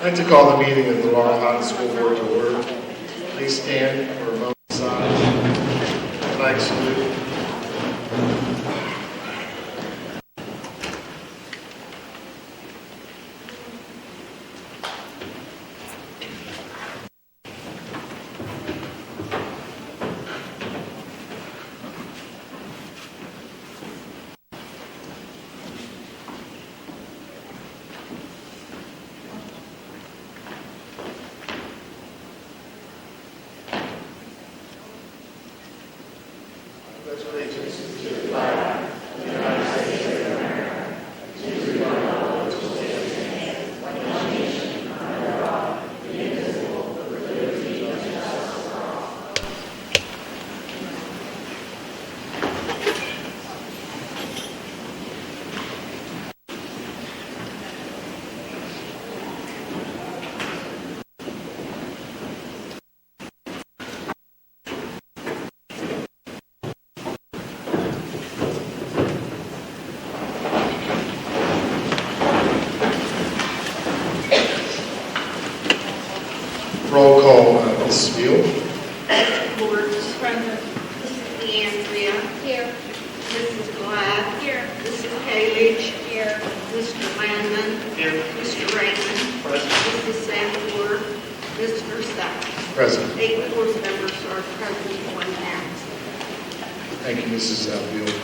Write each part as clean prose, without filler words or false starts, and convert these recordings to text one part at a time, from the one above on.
I'd like to call the meeting of the Laurel Highlands School Board to order. Please stand for a moment of silence. Flag salute. Roll call, Mrs. Field. Board present. Mrs. Leandria. Here. Mrs. Glad. Here. Mrs. Kalich. Here. Mr. Landman. Here. Mr. Raymond. Present. Mrs. Sanford. Mr. Sachs. Present. 8 board members are present, 1 absent. Thank you, Mrs. Field.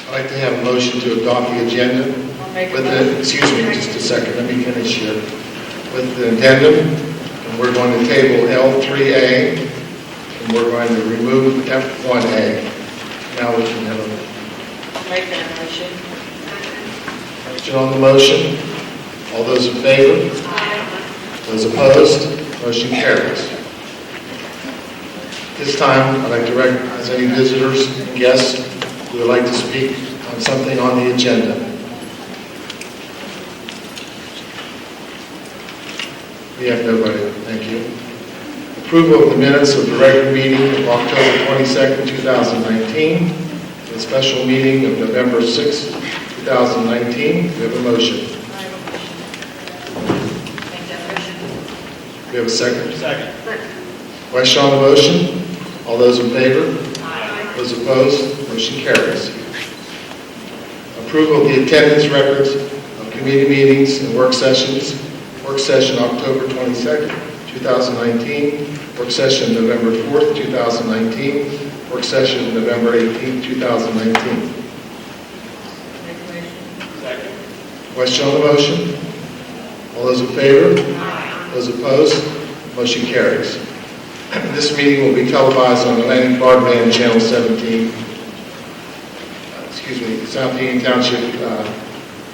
I'd like to have a motion to adopt the agenda. Excuse me, just a second. Let me finish here. With the addendum. We're going to table L3A, and we're going to remove F1A. Now we can have a Make that motion. question on the motion. All those in favor? Aye. Those opposed? Motion carries. This time, I'd like to recognize any visitors and guests who would like to speak on something on the agenda. We have nobody. Thank you. Approval of the minutes of the regular meeting of October 22nd, 2019, the special meeting of November 6th, 2019. We have a motion. Make that motion. We have a second. Second. Question on the motion? All those in favor? Aye. Those opposed? Motion carries. Approval of the attendance records of committee meetings and work sessions. Work session October 22nd, 2019. Work session November 4th, 2019. Work session November 18th, 2019. Make the motion. Second. Question on the motion? All those in favor? Aye. Those opposed? Motion carries. This meeting will be televised on Atlantic Broadband Channel 17. South Union Township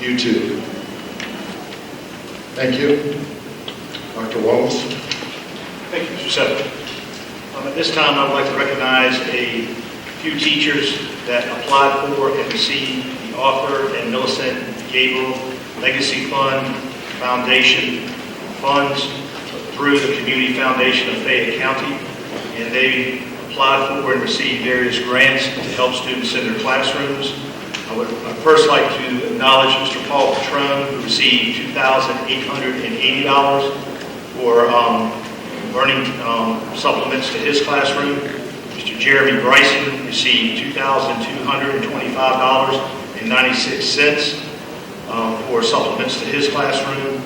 YouTube. Thank you. Dr. Wallace. Thank you, Mr. Settle. At this time, I would like to recognize a few teachers that applied for and received the Arthur and Millicent Gabriel Legacy Fund Foundation funds through the Community Foundation of Fayette County, and they applied for and received various grants to help students in their classrooms. I'd first like to acknowledge Mr. Paul Patrone, who received $2,880 for learning supplements to his classroom. Mr. Jeremy Bryson received $2,225.96 for supplements to his classroom.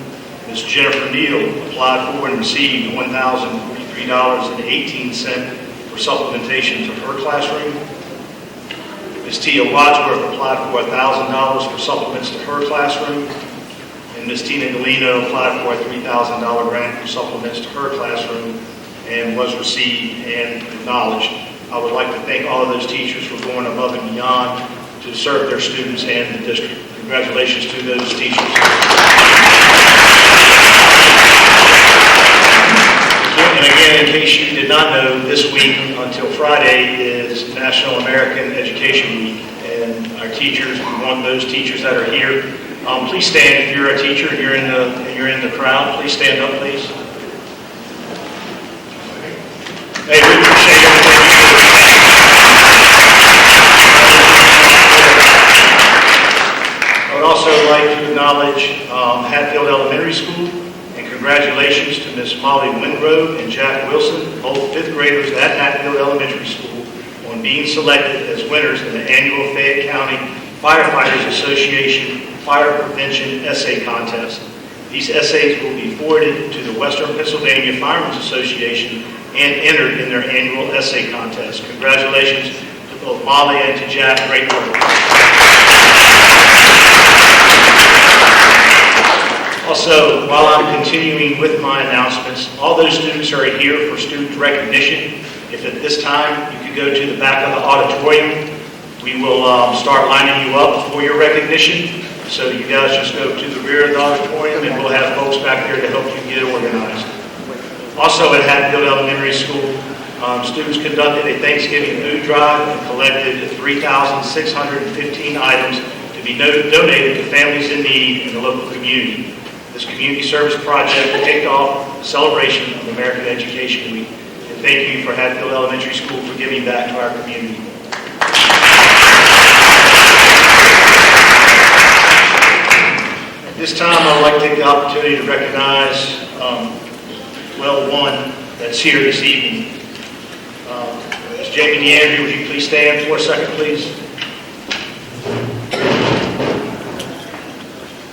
Ms. Jennifer Neal applied for and received $1,043.18 for supplementation to her classroom. Ms. Tia Wadsworth applied for $1,000 for supplements to her classroom. And Ms. Tina Galino applied for a $3,000 grant for supplements to her classroom and was received and acknowledged. I would like to thank all of those teachers for going above and beyond to serve their students and the district. Congratulations to those teachers. And again, in case you did not know, this week until Friday is National American Education Week, and our teachers, we want those teachers that are here. Please stand if you're a teacher and you're in the crowd. Please stand up, please. Hey, we appreciate everything you do. I would also like to acknowledge Hatfield Elementary School. congratulations to Miss Molly Wingrove and Jack Wilson, both fifth graders at Hatfield Elementary School, on being selected as winners in the annual Fayette County Firefighters Association Fire Prevention Essay Contest. These essays will be forwarded to the Western Pennsylvania Firemen's Association and entered in their annual essay contest. Congratulations to both Molly and to Jack. Great work. Also, while I'm continuing with my announcements, all those students are here for student recognition. If at this time you could go to the back of the auditorium, we will start lining you up for your recognition. So you guys just go to the rear of the auditorium and we'll have folks back there to help you get organized. Also at Hatfield Elementary School, students conducted a Thanksgiving food drive and collected 3,615 items to be donated to families in need in the local community. This community service project kicked off the celebration of American Education Week. And thank you for Hatfield Elementary School for giving back to our community. At this time, I would like to take the opportunity to recognize one that's here this evening. Ms. Jamie DeAndre, would you please stand for a second, please?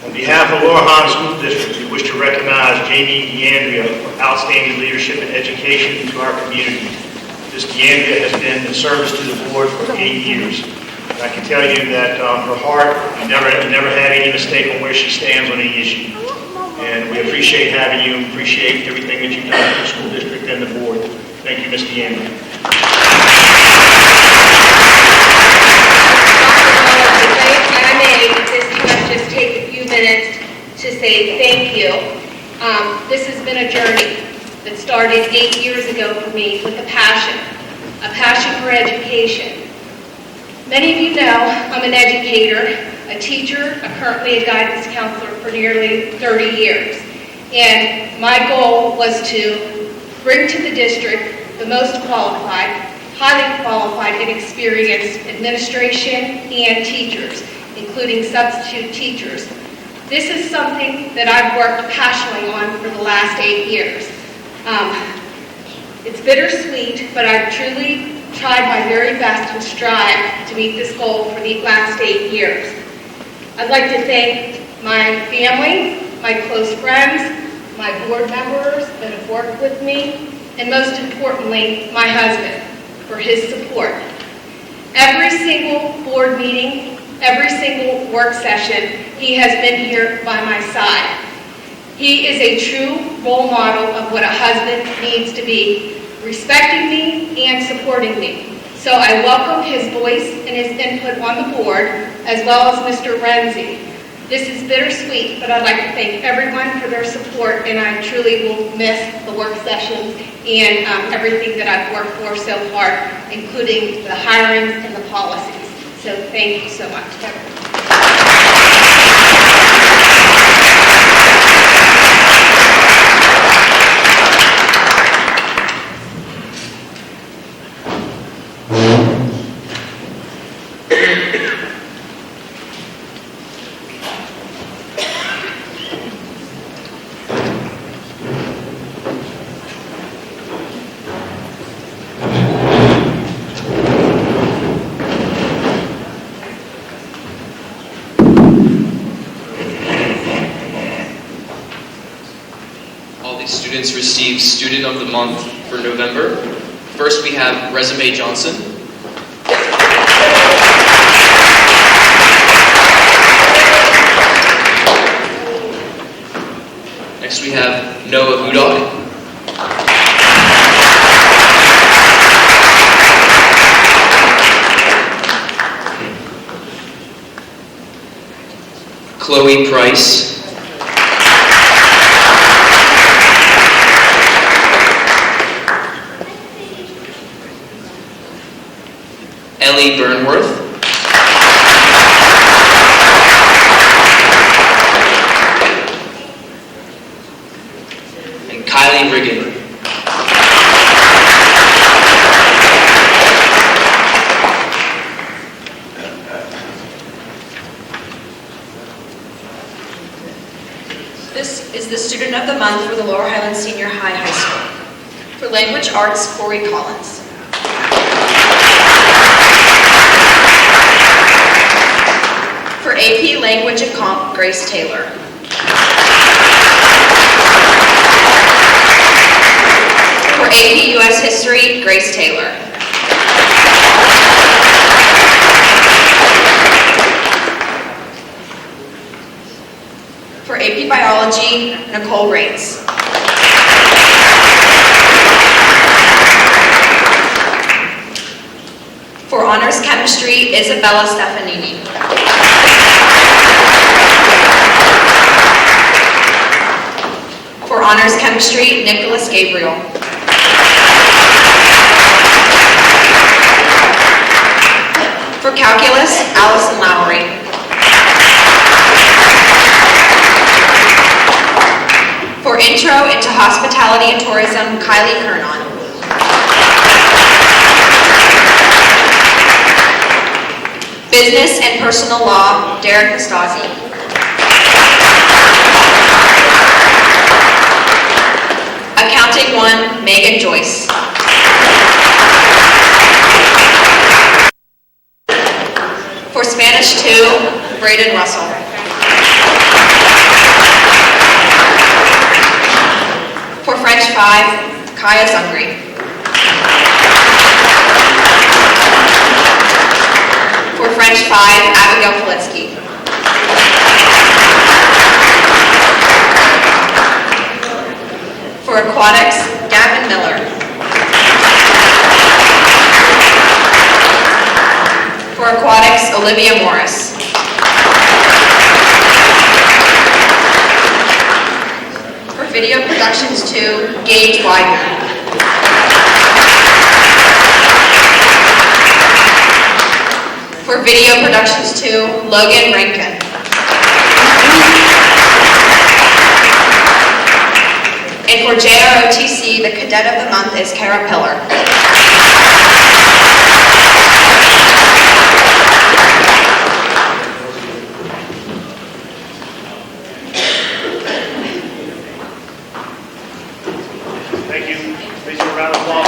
On behalf of Laurel Highlands School District, we wish to recognize Jamie DeAndrea for outstanding leadership and education to our community. Ms. DeAndrea has been in service to the board for 8 years. And I can tell you that her heart, never had any mistake on where she stands on any issue. And we appreciate having you, appreciate everything that you've done for the school district and the board. Thank you, Ms. DeAndrea. If I may, at this time, just take a few minutes to say thank you. This has been a journey that started 8 years ago for me with a passion for education. Many of you know I'm an educator, a teacher, currently a guidance counselor for nearly 30 years. And my goal was to bring to the district the most qualified, highly qualified and experienced administration and teachers, including substitute teachers. This is something that I've worked passionately on for the last 8 years. It's bittersweet, but I've truly tried my very best and strive to meet this goal for the last 8 years. I'd like to thank my family, my close friends, my board members that have worked with me, and most importantly, my husband for his support. Every single board meeting, every single work session, he has been here by my side. He is a true role model of what a husband needs to be, respecting me and supporting me. So I welcome his voice and his input on the board, as well as Mr. Renzi. This is bittersweet, but I'd like to thank everyone for their support, and I truly will miss the work sessions and everything that I've worked for so hard, including the hirings and the policies. So thank you so much, everyone. Students receive Student of the Month for November. First, we have Resume Johnson. Next, we have Noah Udog. Chloe Price. Ellie Burnworth. And Kylie Riggin. This is the Student Student of the Month for the Laurel Highlands Senior High School. For Language Arts, Corey Collins. For AP Language and Comp, Grace Taylor. For AP US History, Grace Taylor. For AP Biology, Nicole Raines. For Honors Chemistry, Isabella Stefanini. For Honors Chemistry, Nicholas Gabriel. For Calculus, Allison Lowry. For Intro into Hospitality and Tourism, Kylie Kernon. Business and Personal Law, Derek Nastasi. Accounting 1, Megan Joyce. For Spanish 2, Braden Russell. For French 5, Kaya Zungri. For French 5, Abigail Politsky. For Aquatics, Gavin Miller. For Aquatics, Olivia Morris. For Video Productions 2, Gage Widener. For Video Productions 2, Logan Rankin. And for JROTC, the Cadet of the Month is Kara Pillar. Thank you. Please give a round of applause.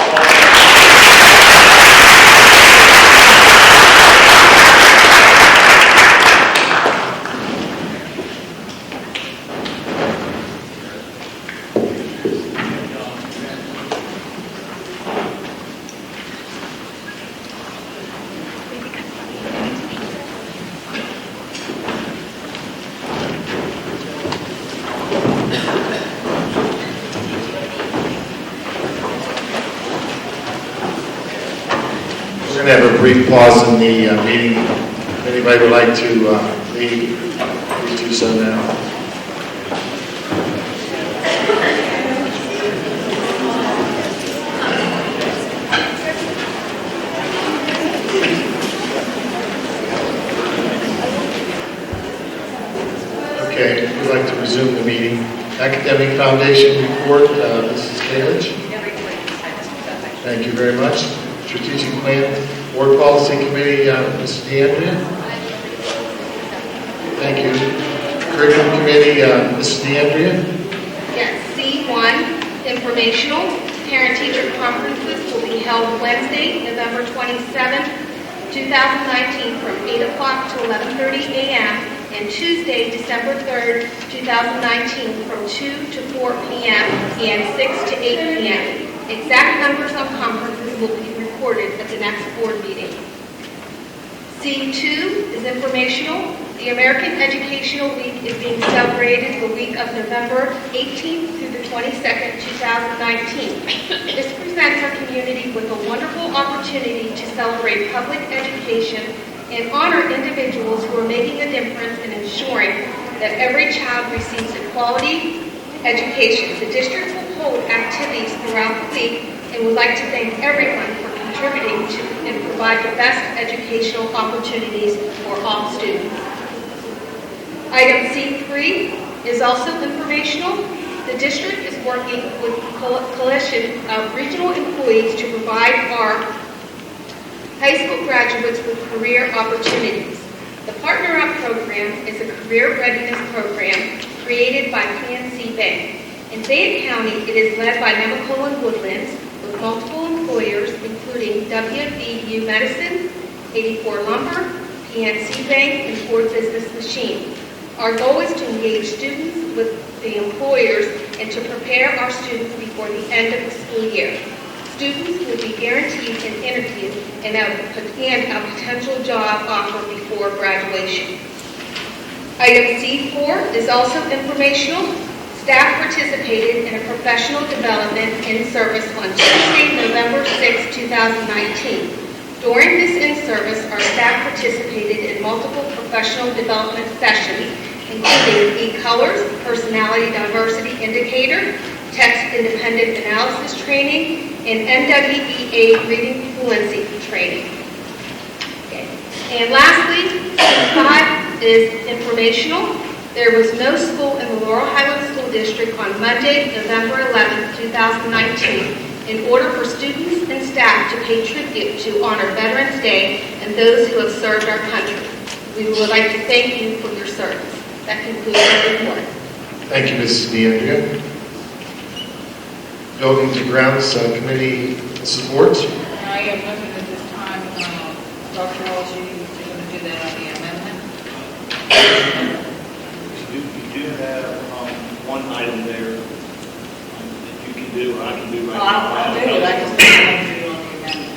We're going to have a brief pause in the meeting. If anybody would like to leave, please do so now. Okay, we'd like to resume the meeting. Academic Foundation report, Mrs. Kalich. Thank you very much. Strategic Plan, Board Policy Committee, Mrs. DeAndrea. Thank you. Curriculum Committee, Mrs. DeAndrea. Yes, C1, informational. Parent-teacher conferences will be held Wednesday, November 27th, 2019 from 8 o'clock to 11:30 a.m. and Tuesday, December 3rd, 2019 from 2 to 4 p.m. and 6 to 8 p.m. Exact numbers on conferences will be recorded at the next board meeting. C2 is informational. The American Educational Week is being celebrated the week of November 18th through the 22nd, 2019. This presents our community with a wonderful opportunity to celebrate public education and honor individuals who are making a difference in ensuring that every child receives a quality education. The district will hold activities throughout the week and would like to thank everyone for contributing to and provide the best educational opportunities for all students. Item C3 is also informational. The district is working with a coalition of regional employees to provide our high school graduates with career opportunities. The Partner Up program is a career readiness program created by PNC Bank. In Fayette County, it is led by Nemacolin Woodlands with multiple employers, including WVU Medicine, 84 Lumber, PNC Bank, and Ford Business Machine. Our goal is to engage students with the employers and to prepare our students before the end of the school year. Students will be guaranteed an interview and a potential job offer before graduation. Item C4 is also informational. Staff participated in a professional development in-service on Tuesday, November 6, 2019. During this in-service, our staff participated in multiple professional development sessions, including e-colors, personality diversity indicator, text independent analysis training, and NWEA reading fluency training. Okay. And lastly, 5 is informational. There was no school in the Laurel Highlands School District on Monday, November 11, 2019, in order for students and staff to pay tribute to honor Veterans Day and those who have served our country. We would like to thank you for your service. That concludes our report. Thank you, Mrs. DeAndrea. Buildings and Grounds Committee support. I have nothing at this time. Dr. Walsh, you're going to do that on the amendment? You do have one item there that you can do, or I can do right now. I'll do it. I just don't want to do it on the amendment.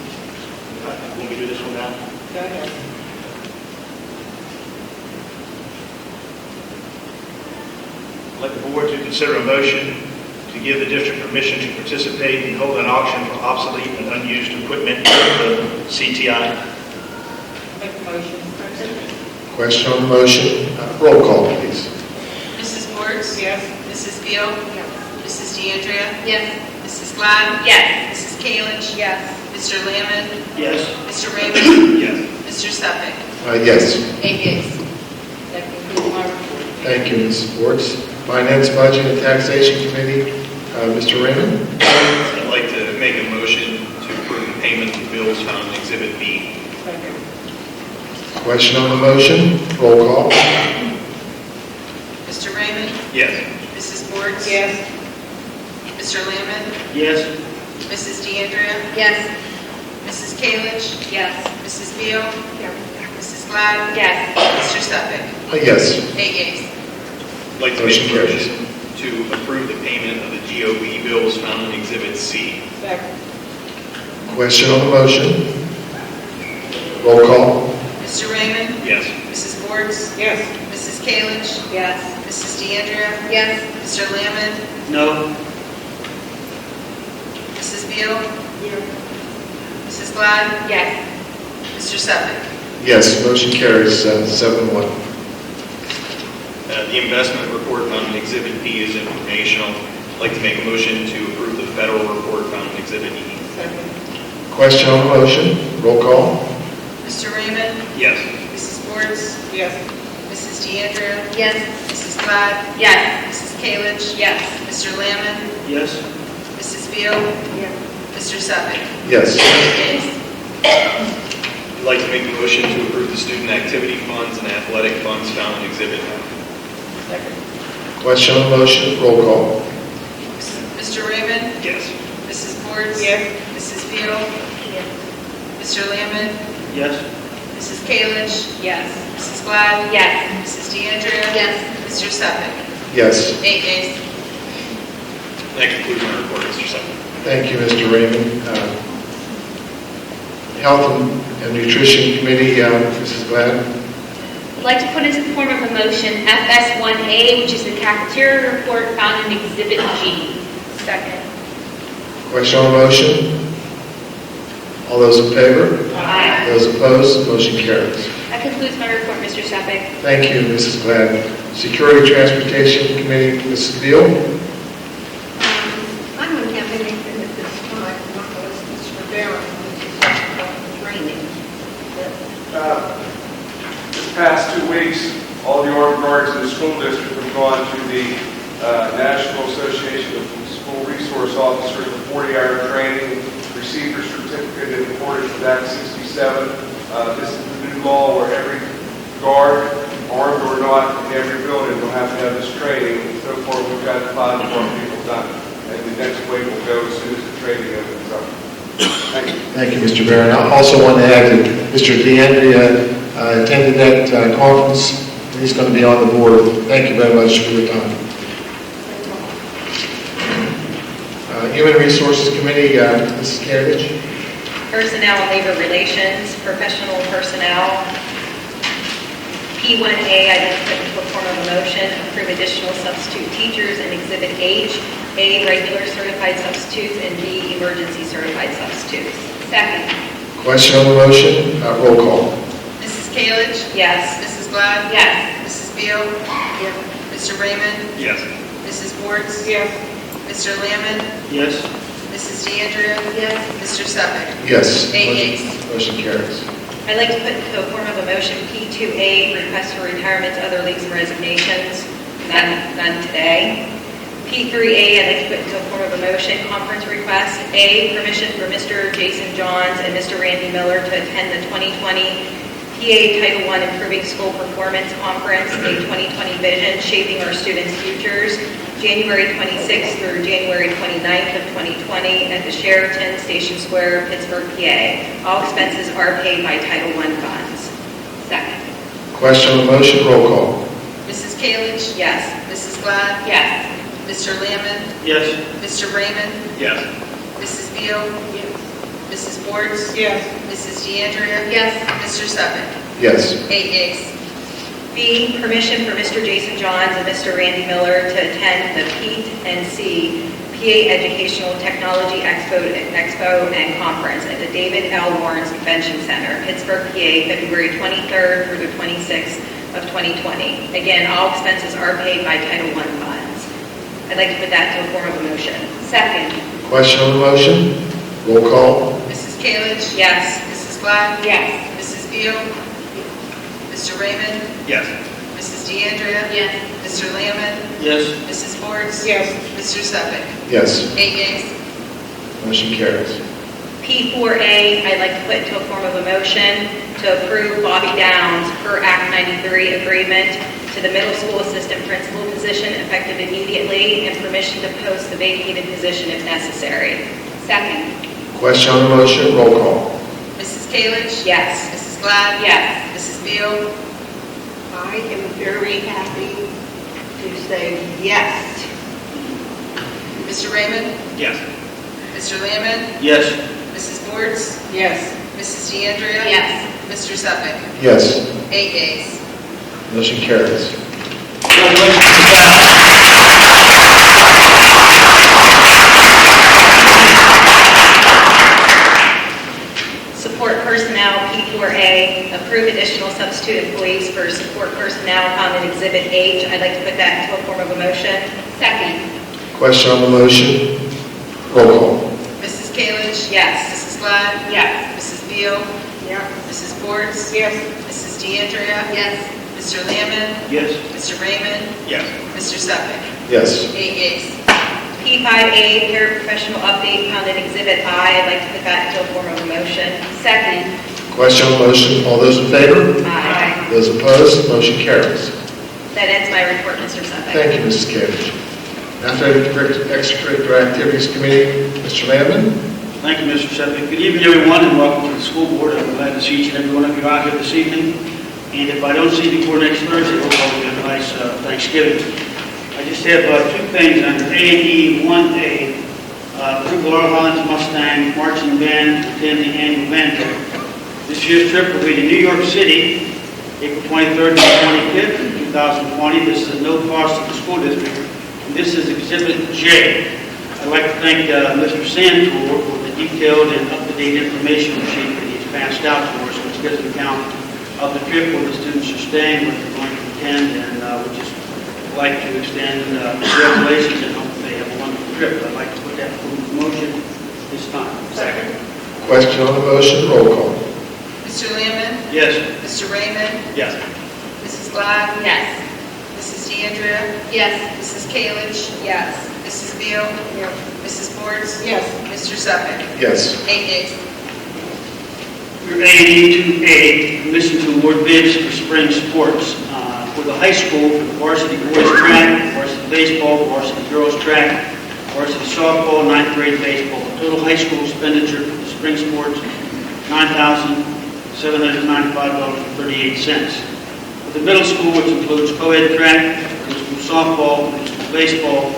Let me do this one now. Go ahead. I'd like the board to consider a motion to give the district permission to participate and hold an auction for obsolete and unused equipment for the CTI. Make the motion. Question on the motion. Roll call, please. Mrs. Morse? Yes. Mrs. Beal? Yes. Mrs. DeAndrea? Yes. Mrs. Glad? Yes. Mrs. Kalich? Yes. Mr. Lamon? Yes. Mr. Raymond? Yes. Mr. Stefan? Yes. 8 yeas. That concludes my report. Thank you, Ms. Sports. Finance, Budget, and Taxation Committee, Mr. Raymond. I'd like to make a motion to approve the payment of bills found in Exhibit B. Second. Question on the motion. Roll call. Mr. Raymond? Yes. Mrs. Morse? Yes. Mr. Lamon? Yes. Mrs. DeAndrea? Yes. Mrs. Kalich? Yes. Mrs. Beal? Mrs. Glad? Yes. Mr. Stefan? Yes. 8 yeas. I'd like to Motion make a carries. motion to approve the payment of the GOE bills found in Exhibit C. Second. Question on the motion. Roll call. Mr. Raymond? Yes. Mrs. Morse? Yes. Mrs. Kalich? Yes. Mrs. DeAndrea? Yes. Mr. Lamon? No. Mrs. Beal? Yes. Mrs. Glad? Yes. Mr. Stefan? Yes, motion carries 7-1. The investment report found in Exhibit B is informational. I'd like to make a motion to approve the federal report found in Exhibit E. Second. Question on the motion. Roll call. Mr. Raymond? Yes. Mrs. Morse? Yes. Mrs. DeAndrea? Yes. Mrs. Glad? Yes. Mrs. Kalich? Yes. Mr. Lamon? Yes. Mrs. Beal? Yes. Mr. Stefan? Yes. 8 yeas. I'd like to make a motion to approve the student activity funds and athletic funds found in Exhibit F. Second. Question on the motion. Roll call. Mr. Raymond? Yes. Mrs. Morse? Yes. Mrs. Beal? Mr. Lamon? Yes. Mrs. Kalich? Yes. Mrs. Glad? Yes. Mrs. DeAndrea? Yes. Mr. Stefan? Yes. 8 yeas. That concludes my report, Mr. Secretary. Thank you, Mr. Raymond. Health and Nutrition Committee, Mrs. Glad. I'd like to put into the form of a motion FS1A, which is the cafeteria report found in Exhibit G. Second. Question on the motion. All those in favor? Aye. Those opposed? Motion carries. That concludes my report, Mr. Shepard. Thank you, Mrs. Glad. Security Transportation Committee, Mrs. Beal. I don't have anything at this time, not unless Mr. Barron, which is training. This past 2 weeks, all the armed guards in the school district have gone to the National Association of School Resource Officers for 40-hour training, received a certificate in accordance with Act 67. This is the new law where every guard, armed or not, in every building will have to have this training. So far, we've got 5 more people done. And the next wave will go as soon as the training opens up. Thank you. Thank you, Mr. Barron. I also want to add that Mr. DeAndrea attended that conference, and he's going to be on the board. Thank you very much for your time. Human Resources Committee, Mrs. Carriage. Personnel and Labor Relations, Professional Personnel. P1A, I'd like to put into a form of a motion, approve additional substitute teachers in Exhibit H, A, regular certified substitutes, and B, emergency certified substitutes. Second. Question on the motion, roll call. Mrs. Kalich? Yes. Mrs. Glad? Yes. Mrs. Beal? Yes. Mr. Raymond? Yes. Mrs. Wertz? Yes. Mr. Lamond? Yes. Mrs. DeAndrea? Yes. Mr. Suffolk? Yes. Eight yeas. Motion carries. I'd like to put into a form of a motion, P2A, request for retirement to other leaves and resignations, none today. P3A, I'd like to put into a form of a motion, conference request. A, permission for Mr. Jason Johns and Mr. Randy Miller to attend the 2020 PA Title I Improving School Performance Conference, a 2020 vision, shaping our students' futures, January 26th through January 29th of 2020 at the Sheraton Station Square, Pittsburgh, PA. All expenses are paid by Title I funds. Second. Question on the motion, roll call. Mrs. Kalich? Yes. Mrs. Glad? Yes. Mr. Lamond? Yes. Mr. Raymond? Yes. Mrs. Beal? Yes. Mrs. Wertz? Yes. Mrs. DeAndrea? Yes. Mr. Suffolk? Yes. 8 yeas. B, permission for Mr. Jason Johns and Mr. Randy Miller to attend the PEAT and C PA Educational Technology Expo and Conference at the David L. Lawrence Convention Center, Pittsburgh, PA, February 23rd through the 26th of 2020. Again, all expenses are paid by Title I funds. I'd like to put that to a form of a motion. Second. Question on the motion, roll call. Mrs. Kalich? Yes. Mrs. Glad? Yes. Mrs. Beal? Mr. Raymond? Yes. Mrs. DeAndrea? Yes. Mr. Lamond? Yes. Mrs. Wertz? Yes. Mr. Suffolk? Yes. 8 yeas. Motion carries. P4A, I'd like to put into a form of a motion to approve Bobby Downs per Act 93 agreement to the middle school assistant principal position effective immediately and permission to post the vacated position if necessary. Second. Question on the motion, roll call. Mrs. Kalich? Yes. Mrs. Glad? Yes. Mrs. Beal? I am very happy to say yes. Mr. Raymond? Yes. Mr. Lamond? Yes. Mrs. Wertz? Yes. Mrs. DeAndrea? Yes. Mr. Suffolk? Yes. 8 yeas. Motion carries. Support personnel, P4A, approve additional substitute employees for support personnel found in Exhibit H. I'd like to put that into a form of a motion. Second. Question on the motion, roll call. Mrs. Kalich? Yes. Mrs. Glad? Yes. Mrs. Beal? Yeah. Mrs. Wertz? Yes. Mrs. DeAndrea? Yes. Mr. Lamond? Yes. Mr. Raymond? Yes. Mr. Suffolk? Yes. 8 yeas. P5A, paraprofessional update found in Exhibit I. I'd like to put that into a form of a motion. Second. Question on the motion, all those in favor? Aye. Those opposed, motion carries. That ends my report, Mr. Suffolk. Thank you, Mrs. Carriage. Extracurricular Activities Committee, Mr. Landman. Thank you, Mr. Suffolk. Good evening, everyone, and welcome to the school board. I'm glad to see each and every one of you out here this evening. And if I don't see you before next Thursday, we'll probably have a nice Thanksgiving. I just have two things under A&E 1A. Approve the Laurel Highlands Mustang Marching Band to attend the annual band trip. This year's trip will be to New York City, April 23rd to 25th in 2020. This is at no cost to the school district. And this is Exhibit J. I'd like to thank Mr. Santor for the detailed and up-to-date information sheet that he's passed out to us, which gives an account of the trip, where the students are staying, what they're going to attend, and we just like to extend congratulations and hope they have a wonderful trip. I'd like to put that in motion this time. Second. Question on the motion, roll call. Mr. Lamond? Yes. Mr. Raymond? Yes. Mrs. Glad? Yes. Mrs. DeAndrea? Yes. Mrs. Kalich? Yes. Mrs. Beal? Yeah. Mrs. Wertz? Yes. Mr. Suffolk? Yes. 8 yeas. Your A&E 2A, permission to award bids for spring sports. For the high school, for the varsity boys track, varsity baseball, varsity girls track, varsity softball, ninth grade baseball. Total high school expenditure for the spring sports, $9,795.38. For the middle school, which includes co-ed track, middle school softball, middle school baseball,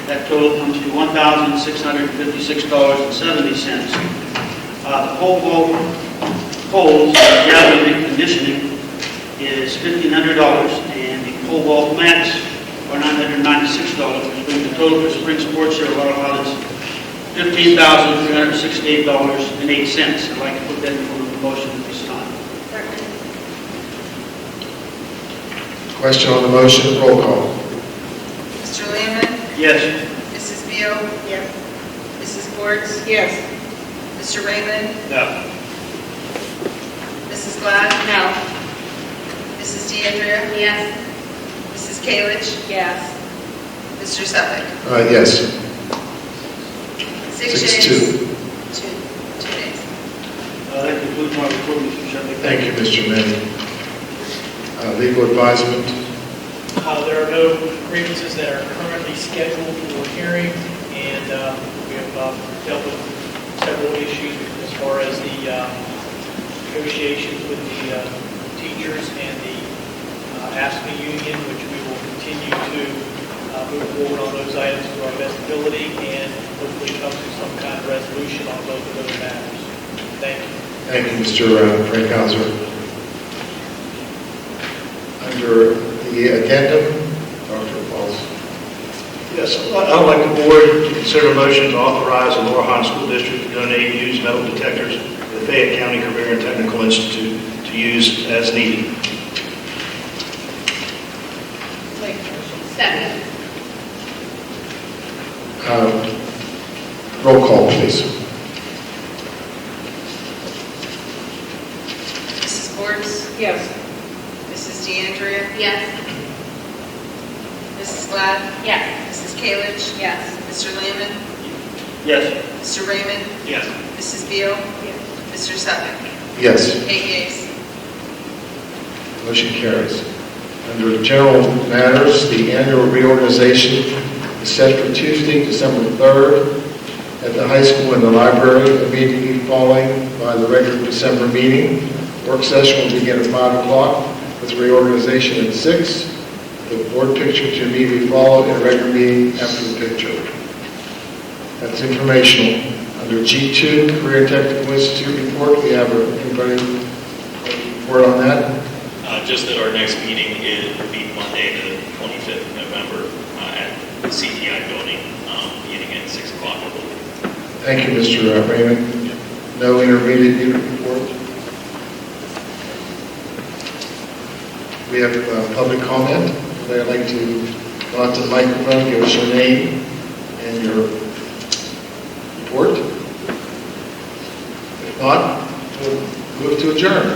that total comes to $1,656.70. The pole vault poles, gathering and conditioning is $1,500, and the pole vault mats are $996, which brings the total for spring sports here at Laurel Highlands $15,368.08. I'd like to put that in form of a motion at this time. Question on the motion, roll call. Mr. Lehman? Yes. Mrs. Beal? Yes. Mrs. Wertz? Yes. Mr. Raymond? No. Mrs. Glad? No. Mrs. DeAndrea? Yes. Mrs. Kalich? Yes. Mr. Suffolk? Yes. 6 6-2. yeas. Two nays. That concludes my report, Mr. Shepard. Thank you, Mr. Manning. Legal advisement. There are no grievances that are currently scheduled for hearing, and we have dealt with several issues as far as the negotiations with the teachers and the ASME union, which we will continue to move forward on those items to our best ability and hopefully come to some kind of resolution on both of those matters. Thank you. Thank you, Mr. Frankhauser. Under the addendum, Dr. Pauls. Yes, I'd like the board to consider a motion to authorize the Laurel Highlands School District to donate used metal detectors to the Fayette County Career and Technical Institute to use as needed. Second. Roll call, please. Mrs. Wertz? Yes. Mrs. DeAndrea? Yes. Mrs. Glad? Yes. Mrs. Kalich? Yes. Mr. Lehman? Yes. Mr. Raymond? Yes. Mrs. Beal? Mr. Suffolk? Yes. 8 yeas. Motion carries. Under general matters, the annual reorganization is set for Tuesday, December 3rd at the high school and the library, immediately following by the regular December meeting. Work session will begin at 5 o'clock with reorganization at 6. The board picture to immediately follow in a regular meeting after the picture. That's informational. Under G2, Career and Technical Institute report, we have anybody report on that? Just that our next meeting will be Monday, the 25th of November, at the CTI building, beginning at 6 o'clock. Thank you, Mr. Raymond. No intermediate unit report. We have public comment. I'd like to go out to the microphone, give us your name and your report. If not, we'll move to adjourn.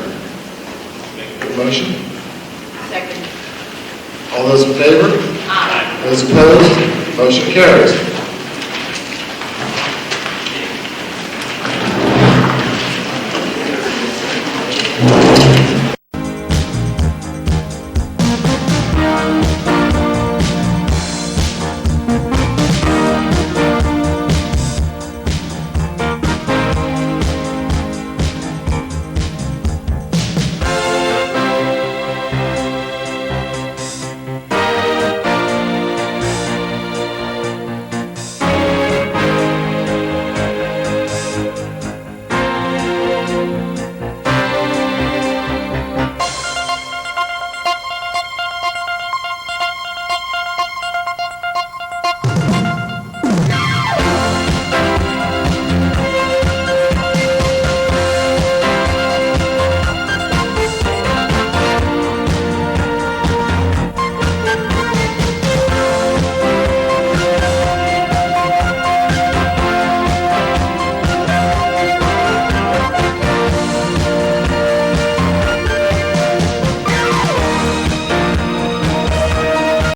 Motion? Second. All those in favor? Aye. Those opposed? Motion carries.